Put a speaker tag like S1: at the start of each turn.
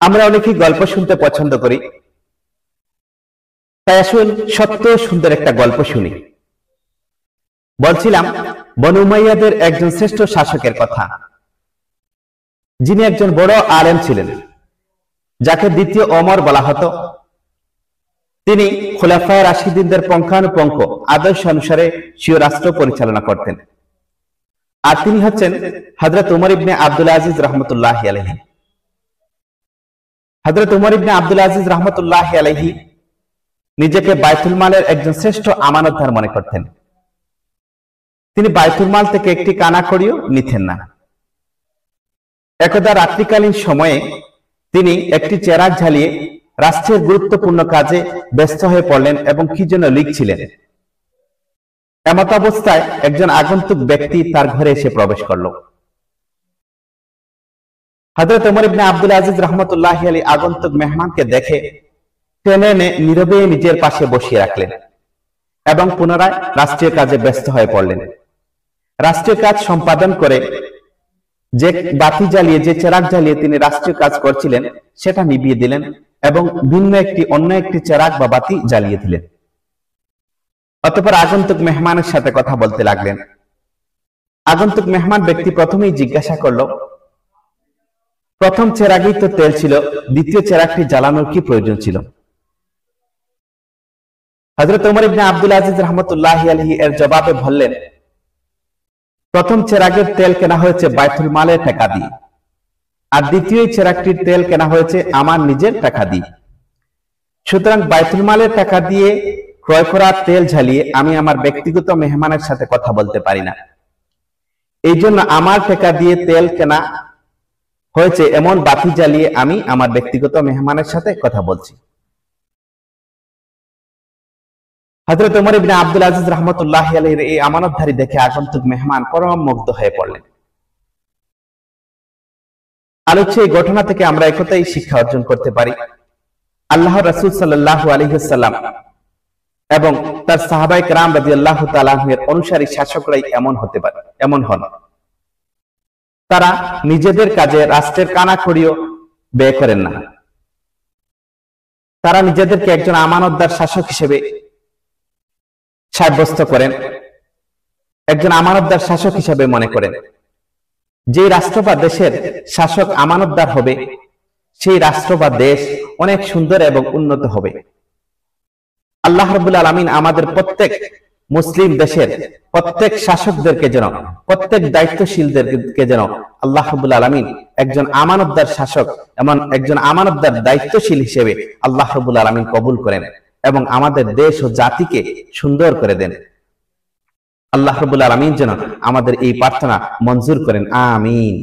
S1: আমরা অনেকেই গল্প শুনতে পছন্দ করি, তাই আসুন সত্য সুন্দর একটা গল্প শুনি। বলছিলাম বনু উমাইয়াদের একজন শ্রেষ্ঠ শাসকের কথা, যিনি একজন বড় আলেম ছিলেন, যাকে দ্বিতীয় ওমর বলা হতো। তিনি খুলাফায়ে রাশিদিনদের পুঙ্খানুপুঙ্খ আদর্শ অনুসারে স্বীয় রাষ্ট্র পরিচালনা করতেন। আর তিনি হচ্ছেন হযরত উমর ইবনে আব্দুল আজিজ রাহমাতুল্লাহি আলাইহি। হযরত উমর ইবনে আব্দুল আজিজ রাহমাতুল্লাহি আলাইহি নিজেকে বাইতুল মালের একজন শ্রেষ্ঠ আমানতদার মনে করতেন। তিনি বাইতুল মাল থেকে একটি কানাকড়িও নিতেন না। একদা রাত্রিকালীন সময়ে তিনি একটি চেরাগ জ্বালিয়ে রাষ্ট্রের গুরুত্বপূর্ণ কাজে ব্যস্ত হয়ে পড়লেন এবং কি যেন লিখছিলেন। এমত অবস্থায় একজন আগন্তুক ব্যক্তি তার ঘরে এসে প্রবেশ করল। হযরত উমর ইবনে আব্দুল আজিজ রাহমাতুল্লাহি আলাইহি আগন্তুক মেহমানকে দেখে টেনে এনে নীরবে নিজের পাশে বসিয়ে রাখলেন এবং পুনরায় রাষ্ট্রীয় কাজে ব্যস্ত হয়ে পড়লেন। রাষ্ট্রীয় কাজ সম্পাদন করে যে বাতি জ্বালিয়ে, যে চেরাগ জ্বালিয়ে তিনি রাষ্ট্রীয় কাজ করছিলেন, সেটা নিভিয়ে দিলেন এবং অন্য একটি চেরাগ বা বাতি জ্বালিয়ে দিলেন। অতঃপর আগন্তুক মেহমানের সাথে কথা বলতে লাগলেন। আগন্তুক মেহমান ব্যক্তি প্রথমেই জিজ্ঞাসা করল, প্রথম চেরাগেই তো তেল ছিল, দ্বিতীয় চেরাগটি জ্বালানোর কি প্রয়োজন ছিল? হযরত উমর ইবনে আব্দুল আজিজ রাহমাতুল্লাহি আলাইহি এর জবাবে বললেন, প্রথম চেরাগের তেল কেনা হয়েছে বাইতুল মালের টাকা দিয়ে, আর দ্বিতীয় চেরাগটির তেল কেনা হয়েছে আমার নিজের টাকা দিয়ে। সুতরাং বাইতুল মালের টাকা দিয়ে ক্রয় করা তেল জ্বালিয়ে আমি আমার ব্যক্তিগত মেহমানের সাথে কথা বলতে পারি না। এই জন্য আমার টাকা দিয়ে তেল কেনা হয়েছে এমন বাতি জ্বালিয়ে আমি আমার ব্যক্তিগত মেহমানের সাথে কথা বলছি। হযরত উমর ইবনে আব্দুল আজিজ রাহমাতুল্লাহি আলাইহির এই আমানতদারি দেখে আগন্তুক মেহমান পরম মুগ্ধ হয়ে পড়লেন। আলোচ্য এই ঘটনা থেকে আমরা একটাই শিক্ষা অর্জন করতে পারি, আল্লাহর রাসূল সাল্লাল্লাহু আলাইহি ওয়াসাল্লাম এবং তার সাহাবায়ে কেরাম রাদিয়াল্লাহু তাআলা আনহুর অনুসারী শাসকরাই এমন হন। তারা নিজেদের কাজে রাষ্ট্রের কানাকড়িও ব্যয় করেন না। তারা নিজেদেরকে একজন আমানতদার শাসক হিসেবে সাব্যস্ত করেন, একজন আমানতদার শাসক হিসেবে মনে করেন। যে রাষ্ট্র বা দেশের শাসক আমানতদার হবে, সেই রাষ্ট্র বা দেশ অনেক সুন্দর এবং উন্নত হবে। আল্লাহ রাব্বুল আলামিন আমাদের প্রত্যেক মুসলিম দেশের প্রত্যেক শাসকদেরকে যেন, প্রত্যেক দায়িত্বশীলদেরকে যেন আল্লাহ রাব্বুল আলামিন একজন আমানতদার শাসক, এমন একজন আমানতদার দায়িত্বশীল হিসেবে আল্লাহ রাব্বুল আলামিন কবুল করেন এবং আমাদের দেশ ও জাতিকে সুন্দর করে দেন। আল্লাহ রাব্বুল আলামিন যেন আমাদের এই প্রার্থনা মঞ্জুর করেন, আমিন।